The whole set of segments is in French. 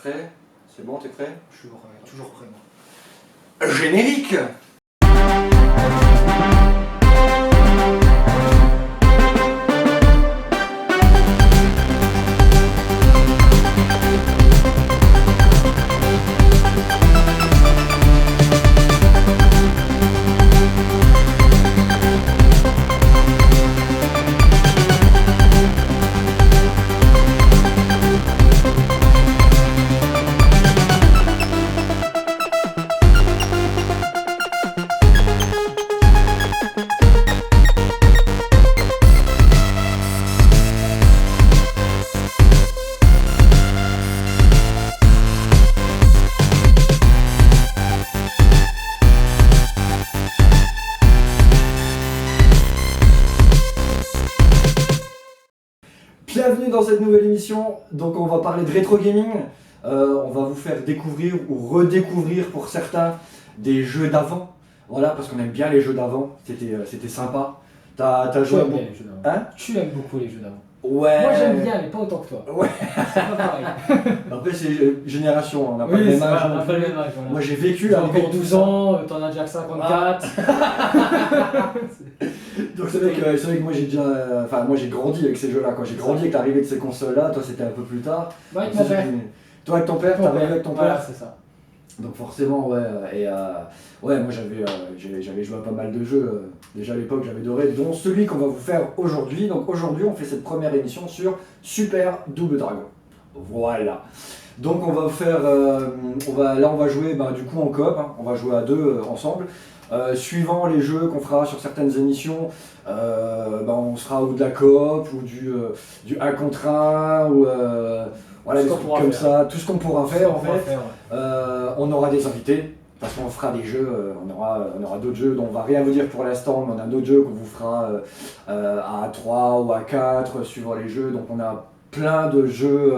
prêt? C'est bon, t'es prêt? Toujours prêt, moi. Générique! Bienvenue dans cette nouvelle émission. Donc on va parler de rétro gaming. On va vous faire découvrir ou redécouvrir pour certains des jeux d'avant. Voilà, parce qu'on aime bien les jeux d'avant. C'était sympa. T'as joué à bien les jeux d'avant. Hein? Tu aimes beaucoup les jeux d'avant. Ouais. Moi j'aime bien, mais pas autant que toi. Ouais. C'est pas pareil. Après c'est génération, on n'a pas Oui, le même c'est âge. vrai, on non n'a pas plus. le même âge. Voilà. Moi j'ai vécu J'ai avec encore 12 ans, t'en as déjà que 54. Donc c'est vrai que moi j'ai déjà, enfin moi j'ai grandi avec ces jeux-là, quoi. J'ai grandi avec l'arrivée de ces consoles-là. Toi c'était un peu plus tard. Moi avec mon père. Toi avec ton père, t'as arrivé avec ton père. Voilà, c'est ça. Donc forcément, ouais, ouais, moi j'avais joué à pas mal de jeux, déjà à l'époque j'avais adoré, dont celui qu'on va vous faire aujourd'hui. Donc aujourd'hui on fait cette première émission sur Super Double Dragon. Voilà. Donc on va vous faire, là on va jouer du coup en coop, hein. On va jouer à deux ensemble. Suivant les jeux qu'on fera sur certaines émissions, on sera ou de la coop ou du 1 contre 1 ou voilà, des trucs comme ça, tout ce qu'on pourra faire en fait. On aura des invités, parce qu'on fera des jeux, on aura d'autres jeux dont on va rien vous dire pour l'instant, mais on a d'autres jeux qu'on vous fera à 3 ou à 4, suivant les jeux, donc on a plein de jeux,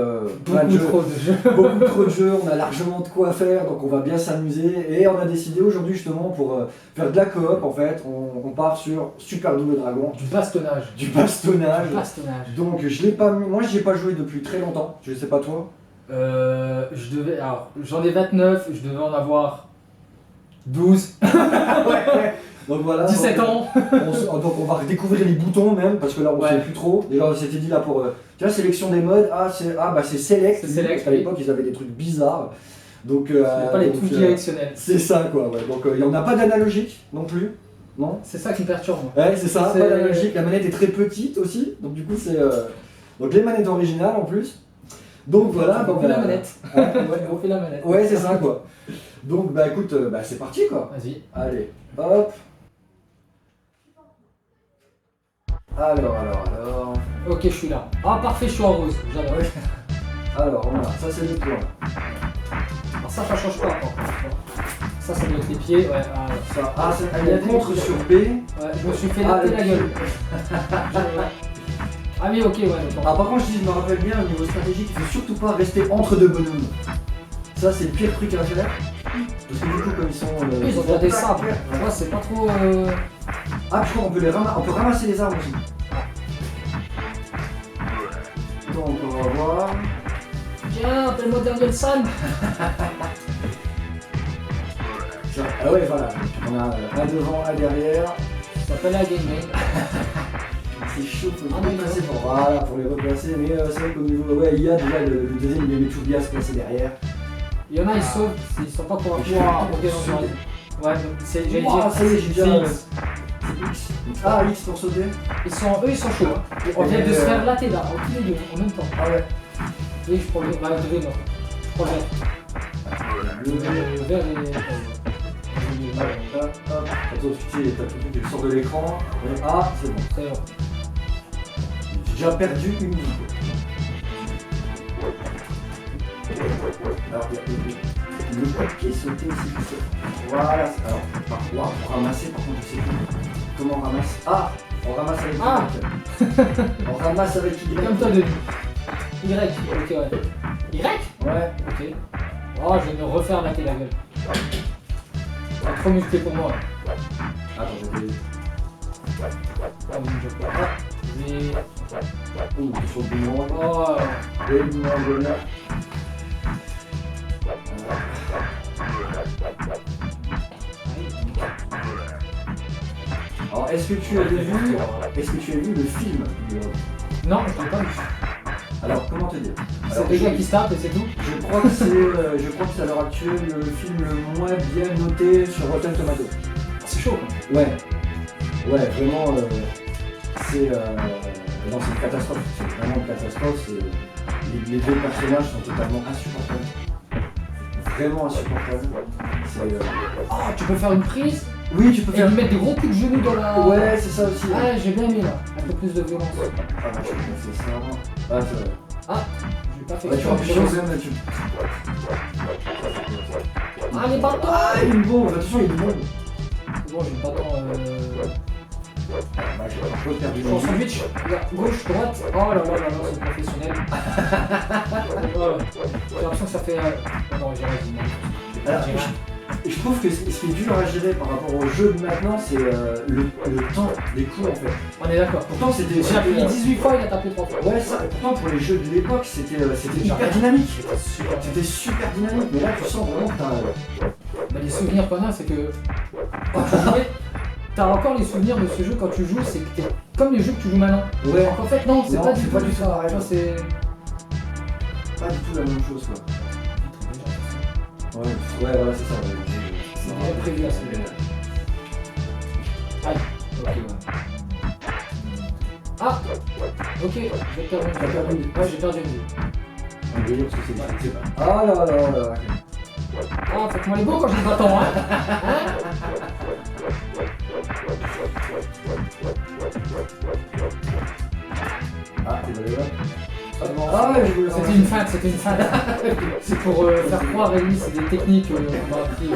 beaucoup trop de jeux, on a largement de quoi faire, donc on va bien s'amuser, et on a décidé aujourd'hui justement pour faire de la coop en fait, on part sur Super Double Dragon. Du bastonnage. Du bastonnage. Du bastonnage. Donc je l'ai pas mis, moi j'y ai pas joué depuis très longtemps, je sais pas toi. Alors, j'en ai 29, je devais en avoir 12. Ouais. Donc voilà. 17 ans. Donc on va redécouvrir les boutons même, parce que là on sait plus trop. Déjà on s'était dit là pour tu vois, sélection des modes, c'est select. Parce qu'à l'époque ils avaient des trucs bizarres. Donc pas les trucs directionnels. C'est ça quoi, ouais. Donc il n'y en a pas d'analogique non plus. Non. C'est ça qui me perturbe. Ouais, c'est ça, pas d'analogique. La manette est très petite aussi, donc du coup c'est donc les manettes originales en plus. Donc voilà, on fait la manette. On fait la manette. Ouais, c'est ça quoi. Donc écoute, c'est parti quoi. Vas-y. Allez, hop. Alors. Ok, je suis là. Ah parfait, je suis en rose. J'adore. Ouais. Alors voilà, ça c'est le point. Alors ça change pas encore. Ça doit être les pieds. Ouais. Il y a contre sur B. Ouais, je me suis fait latter la gueule. Ah oui, ok, ouais. Ah par contre, je me rappelle bien au niveau stratégique, il faut surtout pas rester entre deux bonhommes. Ça c'est le pire truc à faire. Parce que du coup comme ils sont... ils ont des sabres. Moi c'est pas trop... Ah je crois qu'on peut on peut ramasser les armes aussi. Donc on va voir... Tiens, appelle-moi Danielson. Ah ouais voilà, on a un devant, un derrière. Ça s'appelle la game. C'est chaud pour les replacer pour les replacer, mais c'est vrai qu'au niveau... Ouais, il y a déjà le deuxième, il met tout bien à se placer derrière. Il y en a, ils sautent, ils sont pas pour sauter. Ouais, c'est j'ai ça y est, j'ai déjà... X. Ah, X pour sauter. Eux, ils sont chauds. Hein. On vient de se faire latter là, tous les deux, en même temps. Ah ouais. Et je prends le vert. Je prends le vert. Le vert est... Attends, tu sais, t'as tout qui sort de l'écran. Ah, c'est bon. Très bon. J'ai déjà perdu une vie. Alors, il y a le papier sauté aussi. Voilà. Alors, pour ramasser, par contre, je sais plus. Comment on ramasse? Ah, on ramasse avec Y. On ramasse avec Y. Comme toi, Denis. Y, ok, ouais. Y? Ouais. Ok. Oh, je vais me refaire latter la gueule. C'est trop musclé pour moi. Attends, je vais... Ah oui, je peux. Ouh, sur le bouillon. Oh. Et le bouillon bonheur. est-ce que tu avais vu le film du Halo? Non, je l'ai pas vu. Alors, comment te dire? C'est des gars qui se tapent et c'est tout. Je crois que c'est à l'heure actuelle le film le moins bien noté sur Rotten Tomatoes. C'est chaud, quoi. Ouais, vraiment, c'est non, c'est une catastrophe. C'est vraiment une catastrophe. Les deux personnages sont totalement insupportables. Vraiment insupportables. Oh, tu peux faire une prise Oui, tu peux et faire. lui mettre des gros coups de genoux dans la. Ouais, c'est ça aussi. Ah, j'ai bien aimé là. Un peu plus de violence. Ah, bah, je peux faire ça avant. Ah, c'est vrai. Ah, j'ai pas fait Ouais, tu vois, exprès. tu Ah, les bâtons. Ah, il y a une bombe. Attention, il y a une bombe. C'est bon, j'ai le bâton. Bah, j'ai un peu perdu Je suis en sandwich. Regarde, gauche, droite. Oh là là là là, c'est professionnel. Oh, j'ai l'impression que ça fait. Oh non, j'ai raison. Alors, je trouve que ce qui est dur à gérer par rapport au jeu de maintenant, c'est le temps des coups en fait. On est d'accord. Pourtant, c'était. J'ai appuyé 18 fois, il a tapé 3 fois. Ouais, ça, pourtant pour les jeux de l'époque, c'était hyper dynamique. C'était super dynamique, mais là tu sens vraiment que t'as. Bah, les souvenirs qu'on a, c'est que quand tu jouais, t'as encore les souvenirs de ce jeu quand tu joues, c'est que t'es comme les jeux que tu joues maintenant. Ouais, En fait, non, c'est Non, pas du c'est tout pas du tout ça. pareil. Tu vois, c'est. pas du tout la même chose quoi. Ouais, voilà, c'est ça. C'est bien prévu à ce niveau-là. Aïe, ok, ouais. Ah, ok, j'ai perdu une vie. Ouais, j'ai perdu une vie. On veut dire parce que c'est pas. Ah là là là. Ah, faites-moi les beaux quand j'ai le bâton, hein. Ah, t'es allé là. Ah, c'était une feinte, c'était une feinte. C'est pour faire croire, Rémi, c'est des techniques qu'on a appris.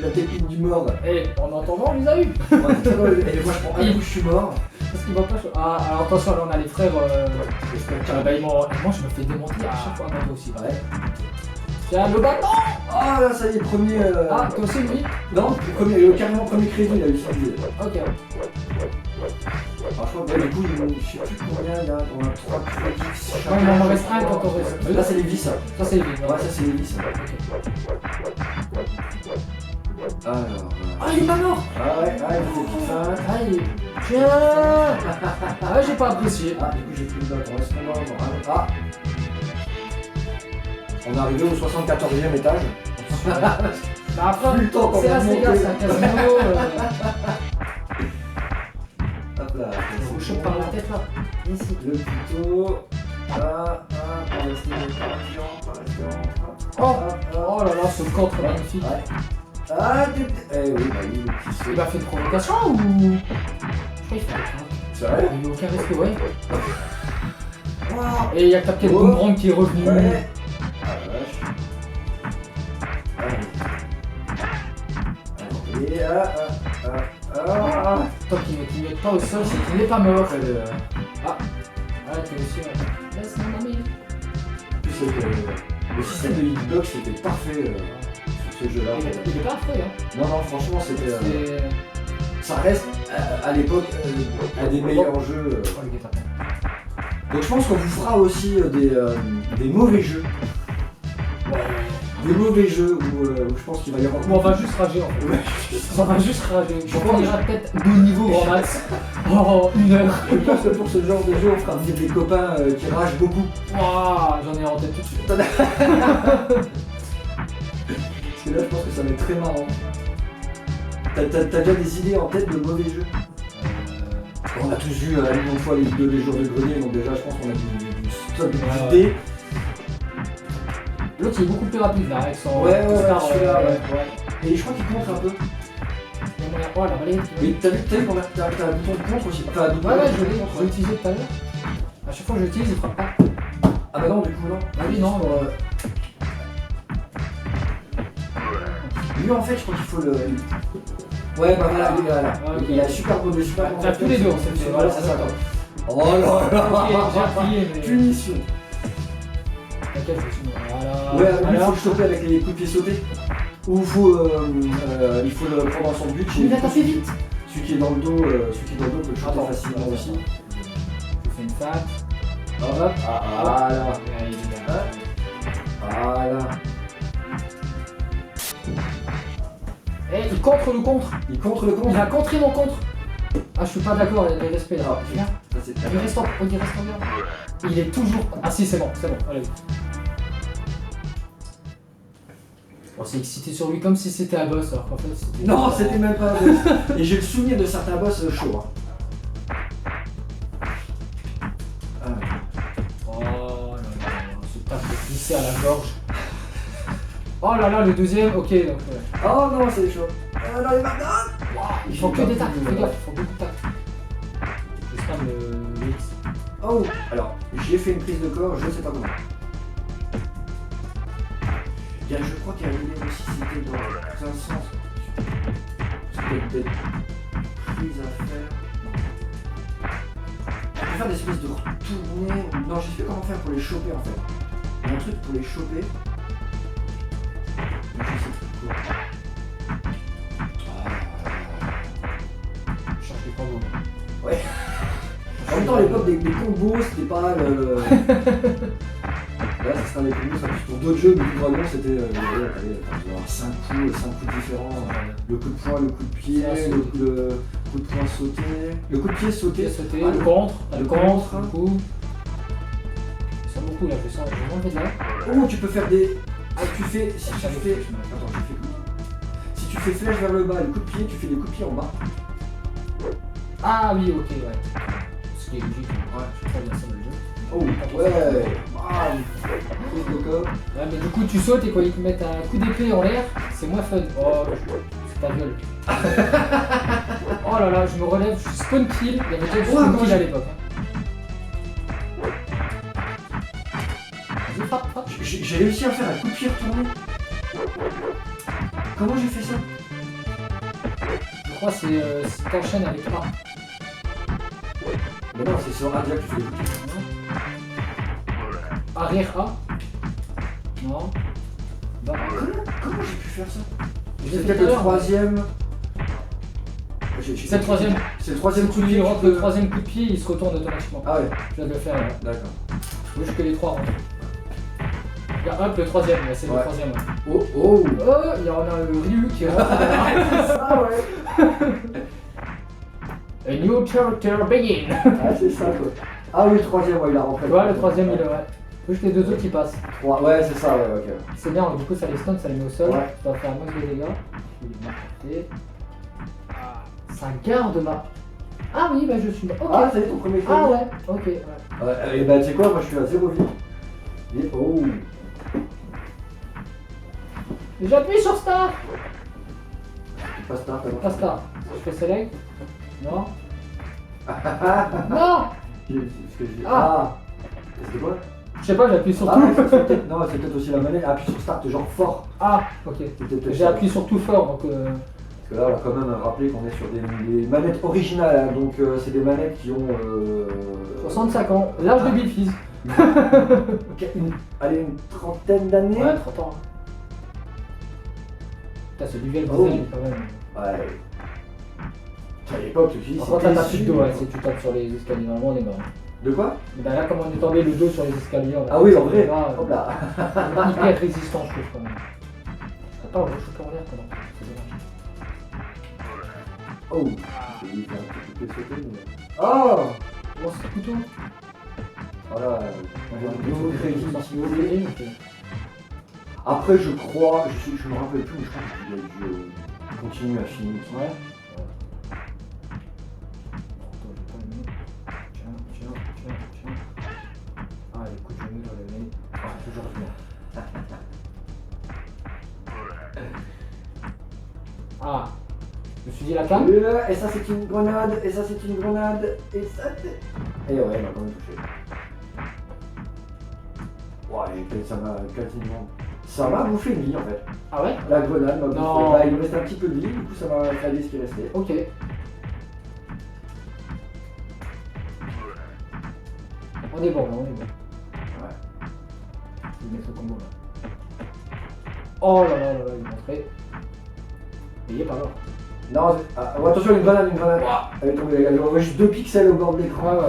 La technique du mort. Eh, en entendant, on les a eu. Et moi je prends un coup, je suis mort. Parce qu'il va pas. Ah, alors attention, là on a les frères. Bah, moi je me fais démonter à chaque fois. Moi aussi. Ouais. Tiens, le bâton. Ah là, ça y est, premier. Ah, toi aussi, lui. Non, carrément premier crédit là, utilisé. Ok. Alors je crois que du coup, je sais plus combien il y a, on a 3 crédits. Ouais, il en reste un quand on reste. Là, c'est les vis. Ça, c'est lui. Ouais, ça, c'est les vis. Alors. Ah, il est pas mort. Ah ouais, il fait des petites feintes. Ah, il est. Tiens. Ah, j'ai pas apprécié. Ah, du coup, j'ai plus de date. On reste combien? Ah. On est arrivé au 74e étage. Bah, après, Plus le temps qu'on c'est va là, les gars, monter. c'est un casino. Hop là. On chope par la tête là. Ici. Le couteau. Là, par rester Oh, oh là là, ce contre magnifique. Ouais. Ah, eh oui, bah oui, le petit saut. Il a fait une provocation ou. Je crois qu'il fait un crack. Sérieux? Il a eu aucun respect, ouais. Et il y a Captain Oh. Boomerang qui est revenu. Ouais. Ah la vache. Allez, Toi qui ne met pas au sol, c'est qu'il n'est pas mort. Ah, t'es aussi. Laisse mon ami. En plus, le système de hitbox était parfait sur ce jeu-là. Il est pas affreux, hein. Non, non, franchement, c'était. C'est. Ça reste à l'époque un des meilleurs jeux. Oh, le guet-apens. Donc je pense qu'on vous fera aussi des mauvais jeux. Des mauvais jeux où je pense qu'il va y avoir. On va juste rager en fait. Ouais. On va juste rager. Je On pense- ira peut-être 2 niveaux grand max. Oh, 1 heure. Je pense que pour ce genre de jeu, on fera venir des copains qui ragent beaucoup. Waouh, j'en ai en tête tout de suite. Parce que là, je pense que ça va être très marrant. T'as déjà des idées en tête de mauvais jeux? On a tous vu un million de fois les vidéos des jours de grenier, donc déjà, je pense qu'on a du stock Ouais. d'idées. L'autre il est beaucoup plus rapide là avec son. Ouais, star, celui-là, ouais. ouais. Et je crois qu'il contre un peu. Il y a moyen. Oh, la balayette. Oui, t'as vu qu'on a un bouton de contre aussi. Enfin, un bouton Ouais, ouais, de je l'ai contre, ouais. utilisé tout à l'heure. À chaque fois que je l'utilise, il frappe pas. Ah bah non, du coup, non. Ah oui, non. Lui, en fait, je crois qu'il faut le. Ouais, bah voilà, lui, voilà. Ah, ok. Il a super beau de super. T'as tous les deux, en fait. Voilà, c'est ça. Oh là là. Ok, j'ai appuyé, mais. Punition. T'inquiète, je suis. Voilà. Ouais, lui, il faut Alors. le choper avec les coups de pied sautés. Ou il faut le prendre dans son but. Il a tapé vite. Celui qui est dans le dos, peut le choper Attends, facilement aussi. Je fais une fac. Hop, voilà. Allez, les gars. Voilà. Et il contre le contre. Il contre le contre. Il a contré mon contre. Ah, je suis pas d'accord, il y a des respects là. Ah, Regarde. ça c'est Il reste en bien. Il est toujours. Ah si, c'est bon, allez. On s'est excité sur lui comme si c'était un boss, alors qu'en fait c'était. Non, c'était même pas un boss. Et j'ai le souvenir de certains boss chauds. Hein. Oh là là, ce tape de glisser à la gorge. Oh là là, le deuxième, ok donc. Ouais. Oh non, c'est chaud. Ah non, il m'a donné. Ils font que des tacs, fais gaffe, ils font beaucoup de tacs. Je spam le X. Oh, alors, j'ai fait une prise de corps, je sais pas comment. Je crois qu'il y a une nécessité dans un sens. Peut-être des prises à faire. Je peux faire des espèces de retournées. Non, j'ai fait comment faire pour les choper en fait. Il y a un truc pour les choper. Mais je sais plus quoi. Je cherche les combos. Ouais. En même temps, à l'époque, des combos, c'était pas le. Là, c'était un des combos, ça plus pour d'autres jeux, mais le dragon, c'était. 5 coups différents. Le coup de poing, le coup de pied, le coup de poing sauté. Le coup de pied sauté. Ah, le contre. Le contre. Du coup. Ça beaucoup là, je vais m'enlever de là. Oh, tu peux faire des. Ah, tu fais. Si tu fais. Attends, je fais quoi? Si tu fais flèche vers le bas, le coup de pied, tu fais des coups de pied en bas. Ah oui, ok, ouais. Ce qui est logique, ouais, je crois bien ça dans le jeu. Oh, ouais. Prise de corps. Ouais, mais du coup, tu sautes et quand ils te mettent un coup d'épée en l'air, c'est moins fun. Oh, c'est ta gueule. Oh là là, je me relève, je suis spawn kill. Il y avait déjà du spawn kill à l'époque. Vas-y, frappe. J'ai réussi à faire un coup de pied retourné. Comment j'ai fait ça? Je crois que c'est si t'enchaînes avec A. Mais non, c'est sur A déjà que tu fais les coups de pied. Arrière A. Non. Bah, Comment j'ai pu faire ça? j'ai C'est fait peut-être tout à le l'heure. troisième. C'est le troisième. C'est le troisième Si coup tu de lui pied. rentres le troisième coup de pied, il se retourne automatiquement. Ah ouais, Je viens de le faire là. d'accord. Faut juste que les trois rentrent. Regarde, hop, le troisième, là, c'est le Ouais. troisième. Ouais. Oh, oh. Oh, il y en a le Ryu qui rentre dedans. Ah ouais. A new character begin. Ah c'est ça quoi. Ah oui, le troisième, ouais, il a rentré. Tu vois, le troisième, il est ouais. Faut juste les deux autres qui passent. Ouais, c'est ça, ouais, ok. C'est bien, du coup, ça les stun, ça les met au sol. Ouais. Tu vas faire un max de dégâts. Il est bien porté. Ça garde ma. Ah oui, bah je suis. Ok. Ah, ça y est, ton premier Ah crédit. ouais, ok, ouais. Et bah, tu sais quoi, moi je suis à 0 vie. Et oh. Et j'appuie sur Star. Pas star, Pas Star. Je fais select. Non. Ah. Non. Ah. C'était quoi? Je sais pas, j'appuie sur Ah, tout. non, c'est peut-être aussi la manette. Appuie sur start, genre fort. Ah, ok. C'était peut-être J'ai ça. appuyé sur tout fort, donc. Parce que là, on va quand même rappeler qu'on est sur des manettes originales, hein, donc c'est des manettes qui ont 65 ans, l'âge de Bill Fizz. allez, une trentaine d'années. Ouais, 30 ans. Putain, ce duel Oh. diesel quand même. Ouais. À l'époque, je dis, Quand t'as pas plus de dos, ouais, si tu tapes sur les escaliers, normalement on est mort. De quoi? Et ben là, comme on est tombé le dos sur les escaliers, on va Ah oui, en vrai. là, Hop là. on est hyper résistant, je trouve quand même. Attends, on va choper en l'air pendant. C'est dommage. Oh. J'ai dit qu'il y a un petit peu sauté, mais... Oh. Oh, c'est le couteau. Voilà. On va Nouveau crédit, nouveau crédit. crédit. Ok. Après, je crois, je me rappelle plus, mais je crois qu'il a dû continuer à finir. Ouais. Attends, j'ai pas aimé. Tiens. Ah, les coups de genou dans le nez. Ah, toujours bien. Ah, je me suis dit la cam. Et ça c'est une grenade, et ça c'est une grenade, et ça c'est... Et ouais, elle m'a quand même touché. Ouais, ça m'a quasiment... Ça m'a bouffé une vie en fait. Ah ouais. La grenade m'a bouffé. Non. Bah, il me reste un petit peu de vie, du coup ça m'a fallu ce qui restait. Ok. On est bon là, on est bon. Ouais. Je vais mettre le combo là. Oh là là, il est rentré. Mais il est pas mort. Non, oh, attention, une grenade. Elle est tombée, elle a juste 2 pixels au bord de Ouais, l'écran. ouais.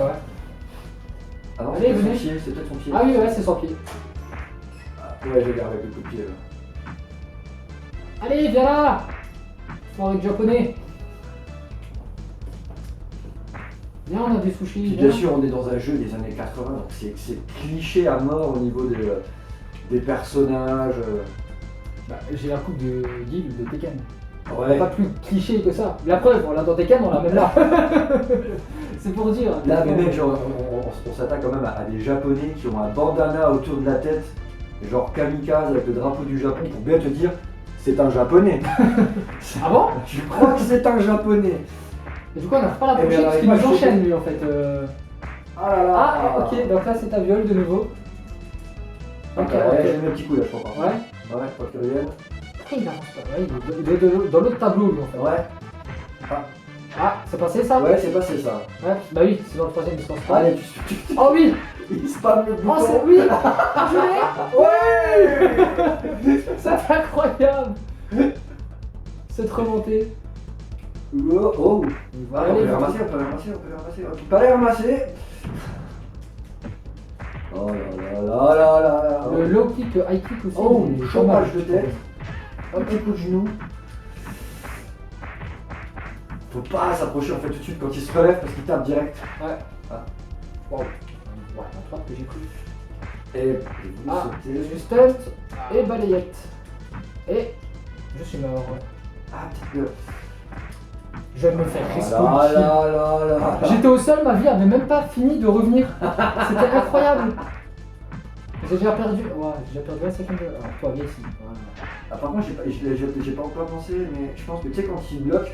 Ah non, Allez, c'est peut-être son venez. pied, c'est peut-être son pied. Ah oui, ouais, c'est son pied. Ouais, je garde avec le coup de pied là. Allez, viens là. Foiré de japonais. Viens, on a des sushis. Puis bien sûr, on est dans un jeu des années 80, donc c'est cliché à mort au niveau des personnages. Bah, j'ai la coupe de Guile de Tekken. Ouais. Pas plus cliché que ça. La preuve, on l'a dans Tekken, on l'a même là. C'est pour dire. Là, mais mec, genre, on s'attaque quand même à des Japonais qui ont un bandana autour de la tête, genre kamikaze avec le drapeau du Japon, pour bien te dire, c'est un Japonais. Ah bon? Je crois que c'est un Japonais. Et du coup, on n'a pas la Eh bien, prochaine parce qu'il pas nous choqué. enchaîne lui en fait. Ah là là. Ah, ok, donc là c'est ta viole de nouveau. Ok, Ouais, ok. j'ai mis un petit coup là, je crois. Ouais. Ouais, pas qu'il revienne. Après, il avance pas. Ouais, il est dans l'autre tableau lui en fait. Ouais. Ah, c'est passé ça? Ouais, c'est passé ça. Ouais, bah oui, c'est dans le troisième, il se lance pas. Allez, Oh oui! il spam le bouton. Oh, c'est oui! Je l'ai! Ouais. C'est incroyable! Cette remontée. Oh, oh. va On peut aller. les ramasser, on peut les ramasser, on peut les ramasser. On peut pas les ramasser. Oh là là là là là là. Le low kick, high kick aussi. Oh, il est chômage pas de mal. tête. Un petit coup de genou. Faut pas s'approcher en fait tout de suite quand il se relève parce qu'il tape direct. Ouais. Ah. Wow. Ouais, la frappe que j'ai pris. Et vous Ah, sautez. je stunt et balayette. Et je suis mort. Ah, petite. Je vais me faire Ah respawn. là là là là. J'étais au sol, ma vie avait même pas fini de revenir. C'était incroyable. J'ai déjà perdu. Ouais, j'ai déjà perdu un second. Alors, toi, viens ici. Voilà. Ah, par contre, j'ai pas encore pensé, mais je pense que tu sais, quand il bloque,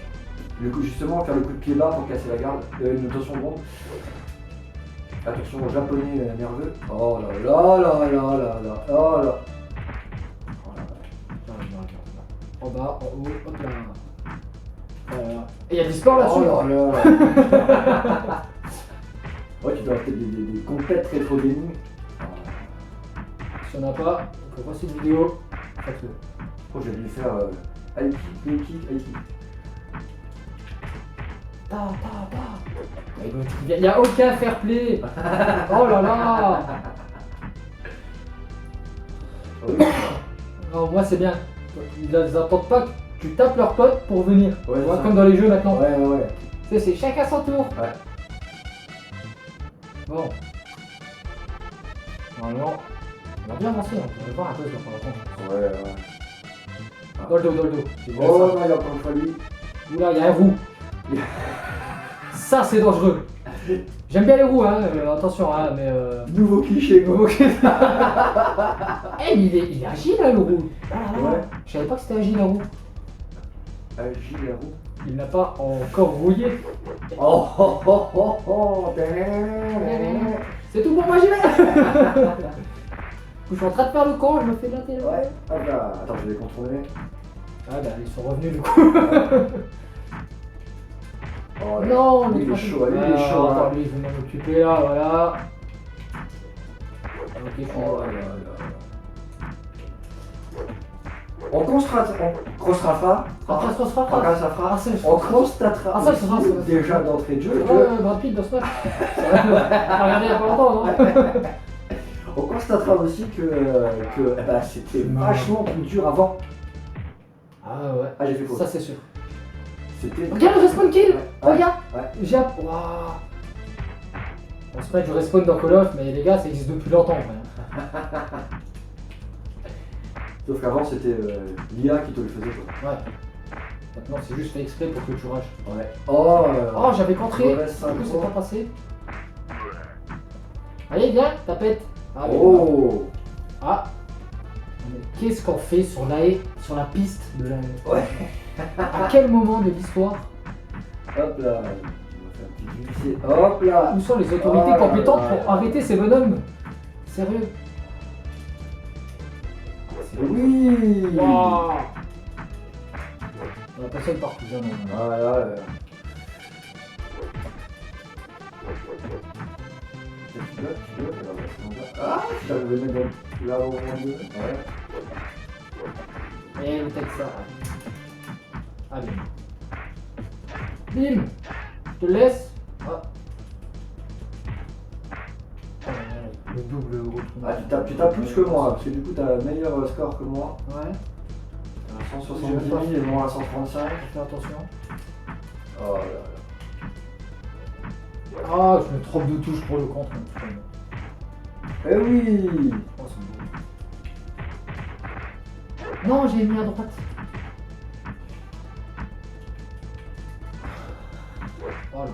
le coup, justement, faire le coup de pied bas pour casser la garde, une tension ronde. Attention aux japonais nerveux. Oh là là là là là là. Oh là. En bas, en haut, hop là. Voilà. Et il y a du sport là-dessus. Oh là là. Ouais, tu dois avoir peut-être des compètes rétro gaming. Si on n'a pas, on peut voir cette vidéo. Faites-le. Oh, j'ai dû faire high kick, low kick, high kick. Il n'y a aucun fair play. Oh là là. Non, moi c'est bien. Ils n'attendent pas que tu tapes leurs potes pour venir. Ouais, Tu vois, ça. comme dans les jeux maintenant. Ouais, ouais, ouais. Tu sais, c'est chacun son tour. Ouais. Bon. Normalement, on va bien avancer. Hein. On va voir un peu dans le temps. Ouais, ouais. Dans le dos, dans le dos. J'ai vu Oh ça. non, il y a encore une fois lui. Oula, il y a un roux. Ça, c'est dangereux. J'aime bien les roues, hein. Attention, hein, mais. Nouveau cliché, quoi. Eh, il est agile, hein, le roux. Ah là là. Ouais. Je savais pas que c'était agile, un roux. Agile la roue. Il n'a pas encore rouillé. Oh oh oh oh oh. C'est tout pour moi, j'y vais. Je suis en train de faire le con, je me fais de la télé. Ouais. Hop là. Attends, je vais contourner. Ah bah, ils sont revenus du coup. Oh, là. Non, lui, il est chaud, lui, il est chaud. Attends, Hein. lui, il veut m'en occuper là, voilà. Ok, je suis Oh là là. On constatera. Après, ça se fera. Ah, ça, On constatera Ah, ça, c'est vrai, aussi, c'est vrai. déjà d'entrée de jeu que Ouais, Brad Pitt dans ce match. Regardez il y a pas longtemps, non? on constatera aussi que eh ben, c'était Non. vachement plus dur avant. Ah ouais. Ah, j'ai fait quoi? Ça, c'est sûr. C'était. Regarde le respawn kill. Ouais. Regarde. Ouais. J'ai. Waouh. On se met du respawn dans Call of, mais les gars, ça existe depuis longtemps. Quand même. Sauf qu'avant c'était l'IA qui te le faisait quoi. Ouais. Maintenant, c'est juste fait exprès pour que tu rushes. Ouais. Oh, Oh, j'avais contré. mauvaise Du coup, c'est synchro. pas passé. Allez, viens, tapette. Ah, Oh. Ah. Mais qu'est-ce qu'on fait sur la piste de la haie? Ouais. À quel moment de l'histoire? Hop là. On va faire un petit glissé. Hop là. Où sont les autorités Oh là compétentes là pour là. arrêter ces bonhommes? Sérieux? Oui. Waouh. On a personne partout, jamais. Voilà. Ah, je vais mettre là où on veut. Ouais. Et on tête ça. Allez. Bim. Je te laisse. Ah. Le double retour. Ah, tu tapes plus que moi, parce que du coup t'as un meilleur score que moi. Ouais. 170 000 et non à 135. Fais attention. Oh là là. Ah, je me trompe de touche pour le contre. Eh oui. Oh, c'est beau. Non, j'ai mis à droite. Oh là là.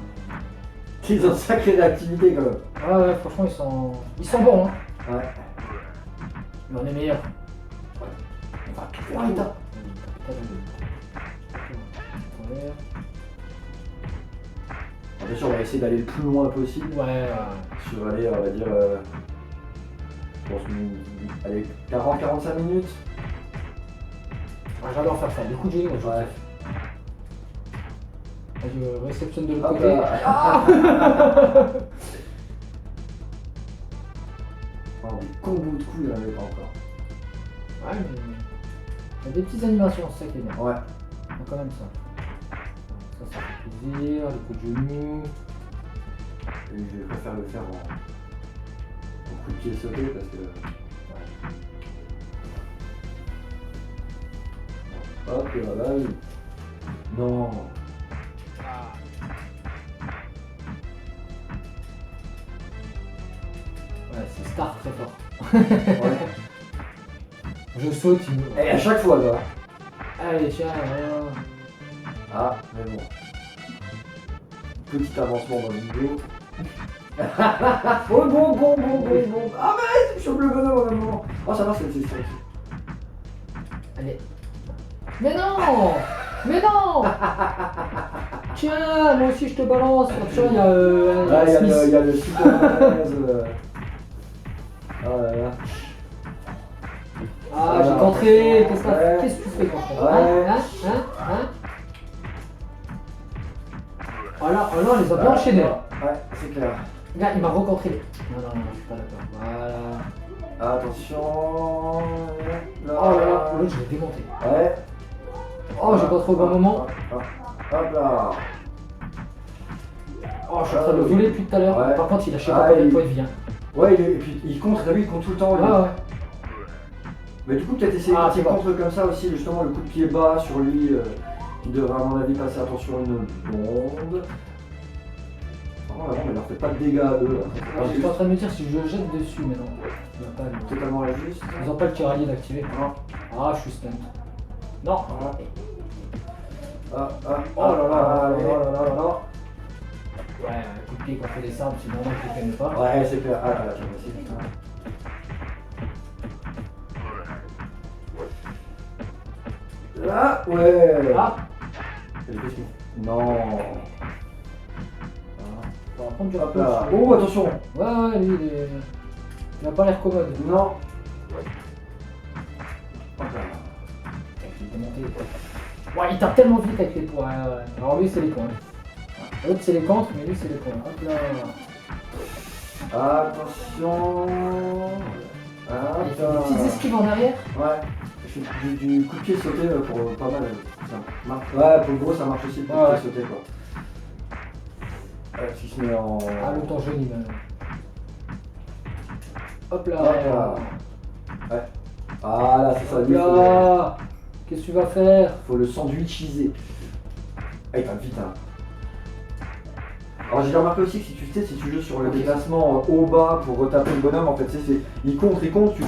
Ils ont sacrée réactivité quand même. Ah ouais, franchement, ils sont bons, hein. Ouais. Mais on est meilleurs. On va tout Oh, faire. putain. Bien sûr, on va essayer d'aller le plus loin possible. Ouais. Sur aller, on va dire, je pense, allez, 40-45 minutes. Ah, j'adore faire ça. Les coups de génie, moi, je Ouais. kiffe. Je réceptionne de l'autre Hop côté. là. Oh, des combos de coups, il n'y en avait pas encore. Ouais, mais. Il y a des petites animations, c'est ça qui est bien. Ouais. Donc, quand même ça. Ça fait plaisir. Les coups de genoux. Et je préfère le faire en coup de pied sauté parce que. Hop, et voilà. Non. Ouais, c'est Star très fort. Ouais. Je saute, il me. Et à chaque fois, là. Allez, tiens, voilà. Ah, mais bon. Petit avancement dans le niveau. Oh, bon. Ah, mais je chope le bonhomme au même moment. Oh, ça va, c'est ça. Allez. Mais non! Mais non! Tiens, moi aussi je te balance. Tiens, il y a. Ah, il y Smith. a le super malaise. Oh là là. Ah, j'ai contré. Qu'est-ce Ouais. que tu fais, contré? Ouais. Hein? Oh là, on les a bien enchaînés. Ouais, c'est clair. Regarde, il m'a recontré. Non, je suis pas d'accord. Voilà. Attention. Là. Oh là là, l'autre, je l'ai démonté. Ouais. Oh, j'ai contré au bon moment. Hop là. Oh, je suis en train de le voler depuis tout à l'heure. Ouais. Par contre, il a je sais Ah, pas combien de il- points de vie. Hein. Ouais, et puis il contre, t'as vu, il contre tout le temps. lui. Ouais. Mais du coup, peut-être essayer Ah, quand il c'est bon. contre comme ça aussi, justement, le coup de pied bas sur lui, il devrait, à mon avis, passer attention à une blonde. Oh là, mais leur fait pas de dégâts à eux. Là. J'étais en train de me dire si je le jette dessus, mais non. Il n'y a pas le... Totalement injuste. Ils ont pas le tiraillier d'activer. Non. Ah, je suis stunt. Non. Voilà. Oh là là allez. là. Ouais, un coup de pied contre des sabres, c'est normal qu'ils ne connaissent pas. Ouais, c'est clair. Ah là, tiens, vas-y. Là, ouais. Ah, Non. on va prendre du Hop rappel. là. Oh, attention. Ouais, lui, il a pas l'air commode. Non. Hop là. Je l'ai démonté. Ouais, il tape tellement vite avec les points. Ouais. Alors lui, c'est les points. L'autre, c'est les contres, mais lui, c'est les points. Hop là. Attention. Il fait des petites esquives en arrière. Ouais. Je fais du coup de pied sauté pour pas mal. Ça marche. Ouais, pour le gros, ça marche aussi le coup de Ouais. pied sauté quoi. Ouais, si se met en. Ah, le temps jaune, il me... Hop là. Hop là. Ouais. Ah là, c'est ça. Hop Lui, là. Qu'est-ce que tu vas faire? faut le sandwichiser. Ah, il tape vite hein. Alors j'ai remarqué aussi que si tu joues sur le déplacement haut-bas pour retaper le bonhomme, en fait il contre,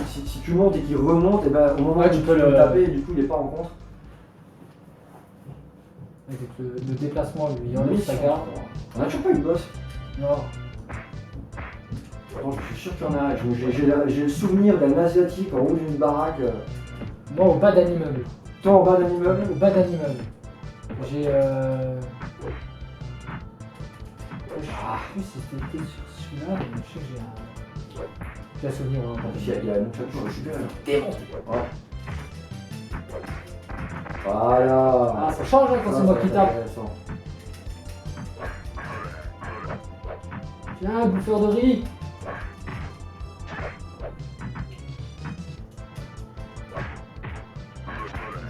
si tu montes et qu'il remonte, et ben au moment Ouais, où tu tu peux peux le le taper, du coup il est pas en contre. Avec le déplacement, lui, il enlève sa Mission. garde. On a toujours pas eu de boss. Non. Attends, je suis sûr qu'il y en a. J'ai le souvenir d'un asiatique en haut d'une baraque. Moi, au bas d'un immeuble. Toi en bas d'un immeuble. Au bas d'un immeuble. J'ai Je sais plus si c'était sur celui-là, mais je sais que j'ai un souvenir. Il y a une chose, je suis bien. Démonté. Ouais. Voilà. Ah, ça change hein, quand c'est moi qui tape. Intéressant. Tiens, bouffeur de riz.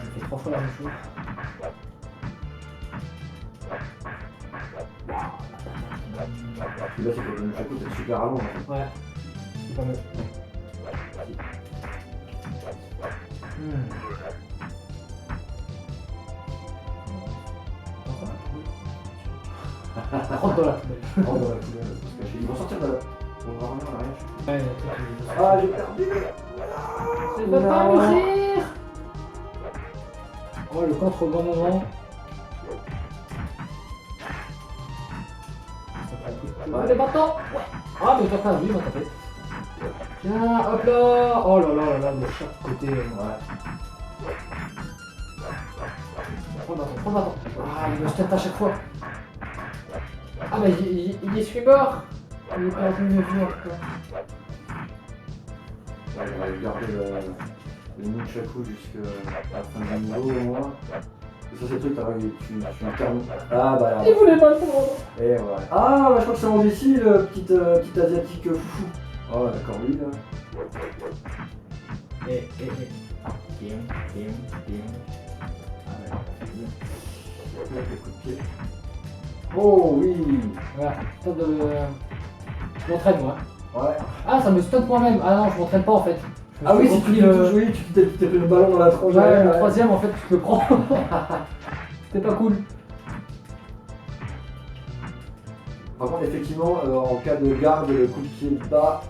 J'ai fait 3 fois la même chose. Et là, c'est que le chapeau, c'est super long. Ouais, c'est pas mal. Rentre dans la poubelle. Oh, dans la poubelle, faut se cacher. Ils vont sortir de là. On va revenir en arrière. Ouais, Ah, j'ai perdu. ça va pas mourir. Oh, le contre au bon moment. Ouais. Les bâtons. Ouais. Ah, mais t'as pas vu, il m'a tapé. Tiens, hop là. Oh là là là là, de chaque côté. Ouais. Prends le bâton. Ah, il me stun à chaque fois. Ah, mais il y suis mort. Il est perdu de vue en tout cas. Ouais, on va garder le nunchaku jusqu'à la fin du niveau au moins. Et ça, c'est le truc, tu termines. Ah, bah là. Il voulait pas le prendre. Et voilà. Ah, bah, je crois que c'est en ici, le petit asiatique foufou. Oh, d'accord, lui là. Tim. Ah, ouais. Le coup de pied. Oh oui. Voilà, stop de. Je m'entraîne moi. Ouais. Ah, ça me stun moi-même. Ah non, je m'entraîne pas en fait. Je me Ah suis oui, si tu repris touches, oui, tu t'es pris le ballon dans la tronche. Ouais, le troisième en fait, tu te le prends. C'était pas cool. Par contre, effectivement, en cas de garde, le coup de pied bas,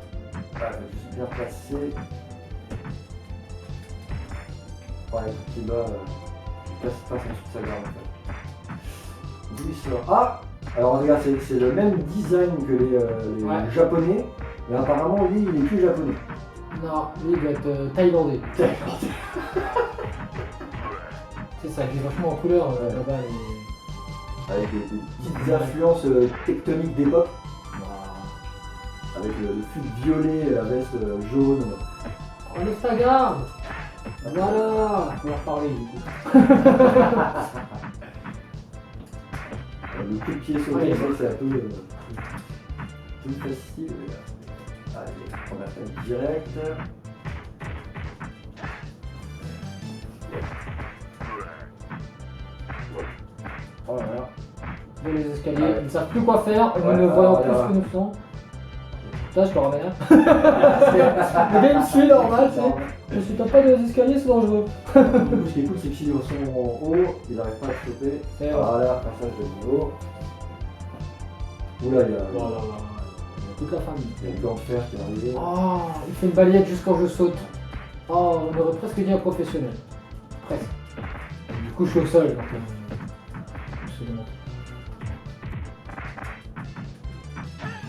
juste bien placé. Ouais, le coup de pied bas, tu places pas en dessous de sa garde en fait. D'où il sort. Ah, alors regarde, c'est le même design que les Ouais. japonais, mais apparemment, lui, il est plus japonais. Non, lui il doit être thaïlandais. C'est ça, il est vachement en couleur là-bas. Avec des petites influences tectoniques d'époque, avec le fut violet, la veste jaune. Enlève ta garde. Voilà, on va reparler du coup. Le coup de pied sauté, Ouais. ça c'est un peu plus facile. Allez, on attaque direct. Oh là là. De les escaliers, Ouais. ils ne savent plus quoi faire, ils Ouais, ne voient alors, plus là. ce que nous faisons. Là, je te ramène. Le gars il me suit normal, tu sais. Je suis tape pas des escaliers, c'est dangereux. Du coup, ce qui est cool, c'est que s'ils sont en haut, ils n'arrivent pas à choper. Et Voilà, passage de niveau. Oula, il y a toute la famille. le gant de fer qui est arrivé. Oh, il fait une balayette juste quand je saute. Oh, on aurait presque dit un professionnel. Presque. Du coup, je suis au sol. Donc, absolument.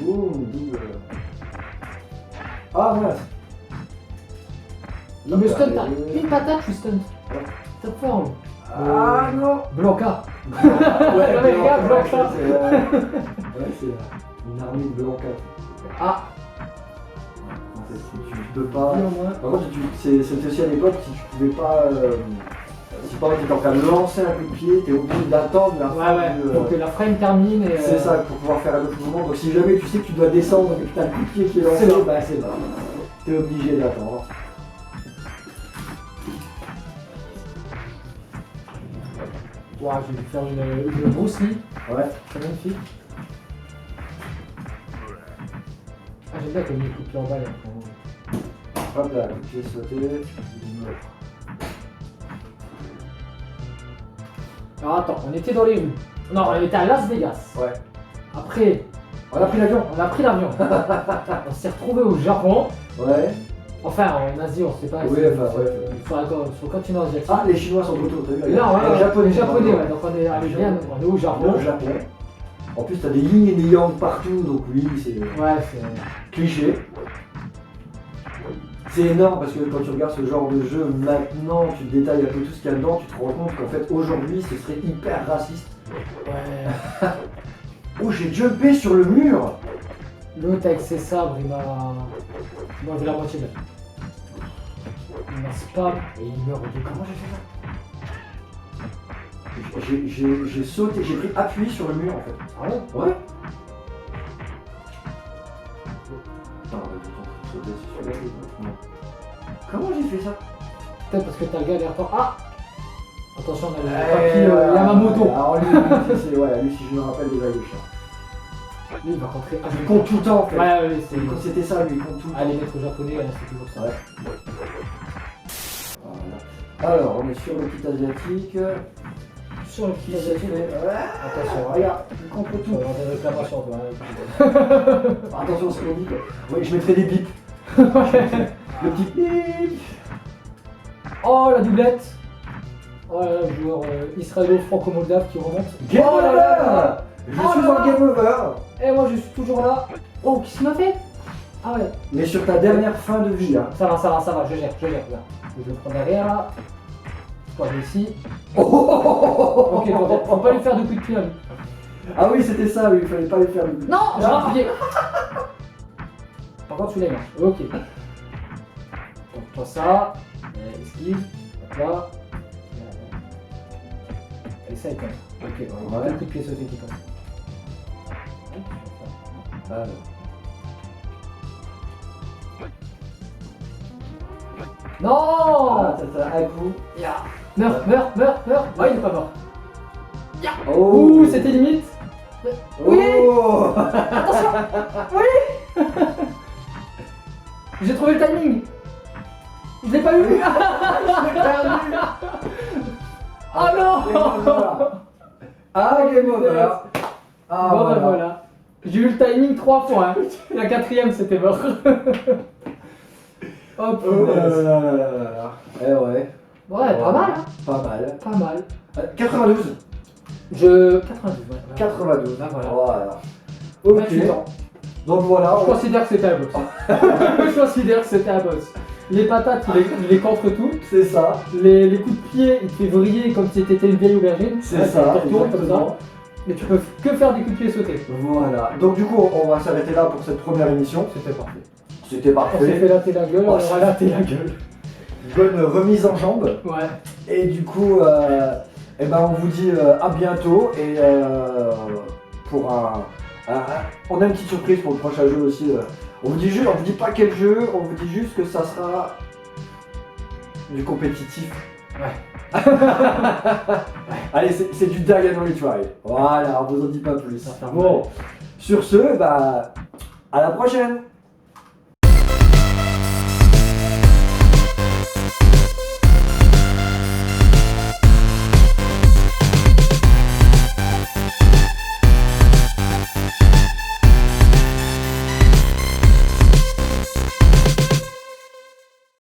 Boum, double. Ah, mince. Il me stun, t'as Ouais. une patate, je suis stun. Top forme. Ah non. Blanca. Ouais, mais regarde, Blanca. c'est une armée de Blanca. Ah, En fait, si tu peux pas. au moins. Par contre, c'était aussi à l'époque, si tu pouvais pas. Si par exemple tu es en train de lancer un coup de pied, tu es obligé d'attendre la fin Ouais, du. pour que la frame termine et. C'est ça, pour pouvoir faire un autre mouvement. Donc si jamais tu sais que tu dois descendre et que tu as le coup de pied qui est lancé, C'est bon. bah c'est bon. Tu es obligé d'attendre. Ouah, j'ai dû faire une Bruce Lee. Ouais. C'est magnifique. Ah, j'aime bien comme il coupe en bas là. Hop là, coup de pied sauté. Alors attends, on était dans les rues. Non, on était à Las Vegas. Ouais. Après, On a pris l'avion. on a pris l'avion. On s'est retrouvé au Japon. Ouais. Enfin, en Asie, on sait pas. Oui, c'est- enfin, ouais. sur le continent asiatique. Ah, les Chinois sont autour, t'as vu? Et là, ouais, les Japonais. les Japonais, pardon. ouais. Donc on est allé bien, on est au Japon. Au Japon. En plus, t'as des lignes et des yang partout, donc oui, c'est Ouais, c'est. cliché. C'est énorme parce que quand tu regardes ce genre de jeu, maintenant, tu détailles un peu tout ce qu'il y a dedans, tu te rends compte qu'en fait, aujourd'hui, ce serait hyper raciste. Ouais. Oh, j'ai jumpé sur le mur! L'autre avec ses sabres, il m'a enlevé la moitié de la vie. Il m'a spam et il meurt au deux. Comment j'ai fait ça? J'ai sauté, j'ai pris appui sur le mur en fait. Ah ouais? Ouais? Attends, sauter, c'est celui-là. Non. Comment j'ai fait ça? Peut-être parce que t'as le gars derrière toi. Ah! Attention, on a le papy Yamamoto. Alors lui, ouais, lui, si je me rappelle déjà, il est chiant. Lui, il va rentrer. Ah, Il compte tout le temps en fait. Ouais, ouais, c'est. C'était ça, lui, il compte tout le temps. Ah, les maîtres japonais, c'est toujours ça. Ouais. Voilà. Alors, on est sur le petit asiatique. sur le petit asiatique. Ouais. Attention, hein. Regarde, contre Tu vas tout. avoir des réclamations, toi. Hein. Attention à ce qu'on dit quoi. Oui, je mettrai des bips. Le petit bip. Oh, la doublette. Oh là là, le joueur israélo-franco-moldave qui remonte. Game Oh là là. over. Je Oh suis là en là. game over. Et moi, je suis toujours là. Oh, qu'est-ce qu'il m'a fait? Ah ouais. Mais sur ta dernière fin de vie, hein. Ça va, je gère, regarde. Je le prends derrière là. Toi ici. Oh, oh, oh, oh, oh, Ok, bon, faut pas lui faire de coups de pied à lui. Ah oui, c'était ça, oui, il fallait pas le faire. Non, j'ai appuyé. Par contre, celui-là il marche. Ok. Donc toi ça. Esquive. Hop là. Essaye quand même. Ok, bon, il y a deux coups de pied sautés qui passent. Alors. Non. Ah, t'as un coup. Ya. Meurs. Ah, il est pas mort. Oh. Ouh, c'était limite. Oui. Oh. Attention. Oui. J'ai trouvé le timing. Je l'ai pas eu. Perdu. Oh non. Game over. Ah, game over. Ah, Bon ben voilà. J'ai eu le timing 3 fois. Hein. La quatrième c'était mort. Hop. Oh là là là là là. Eh ouais. Ouais, pas mal. Hein. Pas mal. Pas mal. 92. 92. Ouais. 92. Ah, voilà. Voilà. 28 Ok. ans. Donc voilà. Je considère que c'était un boss. Je considère que c'était un boss. Les patates, il les contre tout. C'est ça. Les coups de pied, il te fait vriller comme si t'étais une vieille aubergine. C'est Ouais, ça. tu retournes comme ça. Exactement. Mais tu peux que faire des coups de pied sautés. Voilà. Donc du coup, on va s'arrêter là pour cette première émission. C'était parfait. C'était On s'est parfait. fait latter la gueule, on aura latter la gueule. Bonne remise en jambe. Ouais. Et du coup, eh ben, on vous dit à bientôt. Et pour on a une petite surprise pour le prochain jeu aussi. On vous dit pas quel jeu, on vous dit juste que ça sera du compétitif. Ouais. Allez, c'est du Diagon Retry. Voilà, on vous en dit pas plus. Ça va faire Bon, sur ce, bah, à la prochaine.